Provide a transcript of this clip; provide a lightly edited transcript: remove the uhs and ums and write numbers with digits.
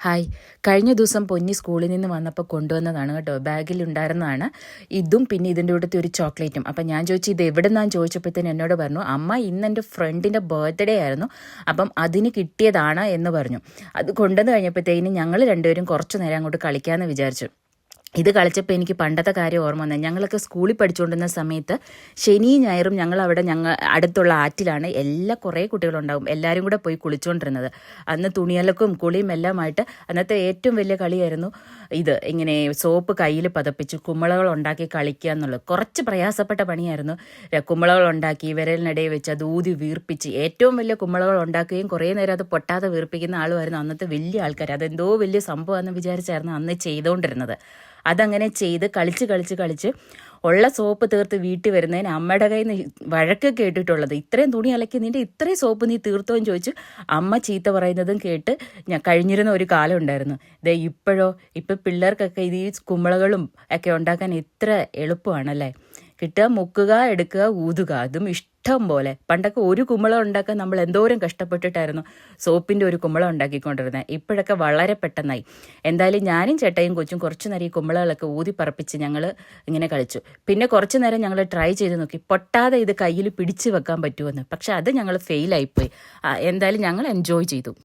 Hi, കഴിഞ്ഞ ദിവസം പൊന്നി സ്കൂളിൽ നിന്ന് വന്നപ്പോൾ കൊണ്ടുവന്നതാണ് കേട്ടോ. ബാഗിലുണ്ടായിരുന്നതാണ് ഇതും പിന്നെ ഇതിൻ്റെ കൂട്ടത്തെ ഒരു ചോക്ലേറ്റും. അപ്പം ഞാൻ ചോദിച്ചു ഇത് എവിടെ നിന്നാന്ന് ചോദിച്ചപ്പോഴത്തേന് എന്നോട് പറഞ്ഞു അമ്മ ഇന്ന് എൻ്റെ ഫ്രണ്ടിൻ്റെ ബർത്ത്ഡേ ആയിരുന്നു, അപ്പം അതിന് കിട്ടിയതാണ് എന്ന് പറഞ്ഞു. അത് കൊണ്ടുവന്ന് കഴിഞ്ഞപ്പോഴത്തേനും ഞങ്ങൾ രണ്ടുപേരും കുറച്ച് നേരം അങ്ങോട്ട് കളിക്കാമെന്ന് വിചാരിച്ചു. ഇത് കളിച്ചപ്പോൾ എനിക്ക് പണ്ടത്തെ കാര്യം ഓർമ്മ വന്നത്. ഞങ്ങളൊക്കെ സ്കൂളിൽ പഠിച്ചുകൊണ്ടിരുന്ന സമയത്ത് ശനിയും ഞായറും ഞങ്ങൾ അടുത്തുള്ള ആറ്റിലാണ് കുറേ കുട്ടികളുണ്ടാകും, എല്ലാവരും കൂടെ പോയി കുളിച്ചുകൊണ്ടിരുന്നത്. അന്ന് തുണിയലക്കും കുളിയും എല്ലാമായിട്ട് അന്നത്തെ ഏറ്റവും വലിയ കളിയായിരുന്നു ഇത്. ഇങ്ങനെ സോപ്പ് കയ്യിൽ പതപ്പിച്ച് കുമ്മളകൾ ഉണ്ടാക്കി കളിക്കുക എന്നുള്ളത് കുറച്ച് പ്രയാസപ്പെട്ട പണിയായിരുന്നു. കുമ്മളകൾ ഉണ്ടാക്കി വിരലിനിടയിൽ വെച്ച് അത് ഊതി വീർപ്പിച്ച് ഏറ്റവും വലിയ കുമ്മളകൾ ഉണ്ടാക്കുകയും കുറേ നേരം അത് പൊട്ടാതെ വീർപ്പിക്കുന്ന ആളുമായിരുന്നു അന്നത്തെ വലിയ ആൾക്കാർ. അതെന്തോ വലിയ സംഭവമാണെന്ന് വിചാരിച്ചായിരുന്നു അന്ന് ചെയ്തുകൊണ്ടിരുന്നത്. അതങ്ങനെ ചെയ്ത് കളിച്ച് ഉള്ള സോപ്പ് തീർത്ത് വീട്ടിൽ വരുന്നതിന് അമ്മയുടെ കയ്യിൽ നിന്ന് വഴക്ക് കേട്ടിട്ടുള്ളത്. ഇത്രയും തുണി അലക്കി നിൻ്റെ ഇത്രയും സോപ്പ് നീ തീർത്തോ എന്ന് ചോദിച്ച് അമ്മ ചീത്ത പറയുന്നതും കേട്ട് ഞാൻ കഴിഞ്ഞിരുന്ന ഒരു കാലം ഉണ്ടായിരുന്നു. ഇപ്പം പിള്ളേർക്കൊക്കെ ഈ കുമ്പളകളും ഒക്കെ ഉണ്ടാക്കാൻ ഇത്ര എളുപ്പമാണല്ലേ. കിട്ടുക, മുക്കുക, എടുക്കുക, ഊതുക, അതും ഇഷ്ടം പോലെ. പണ്ടൊക്കെ ഒരു കുമ്പളം ഉണ്ടാക്കാൻ നമ്മൾ എന്തോരം കഷ്ടപ്പെട്ടിട്ടായിരുന്നു സോപ്പിൻ്റെ ഒരു കുമ്പളം ഉണ്ടാക്കിക്കൊണ്ടിരുന്നത്. ഇപ്പോഴൊക്കെ വളരെ പെട്ടെന്നായി. എന്തായാലും ഞാനും ചേട്ടയും കൊച്ചും കുറച്ച് നേരം ഈ കുമ്പളകളൊക്കെ ഊതി പറപ്പിച്ച് ഞങ്ങൾ ഇങ്ങനെ കളിച്ചു. പിന്നെ കുറച്ച് നേരം ഞങ്ങൾ ട്രൈ ചെയ്ത് നോക്കി പൊട്ടാതെ ഇത് കയ്യിൽ പിടിച്ച് വെക്കാൻ പറ്റുമെന്ന്. പക്ഷെ അത് ഞങ്ങൾ ഫെയിലായിപ്പോയി. എന്തായാലും ഞങ്ങൾ എൻജോയ് ചെയ്തു.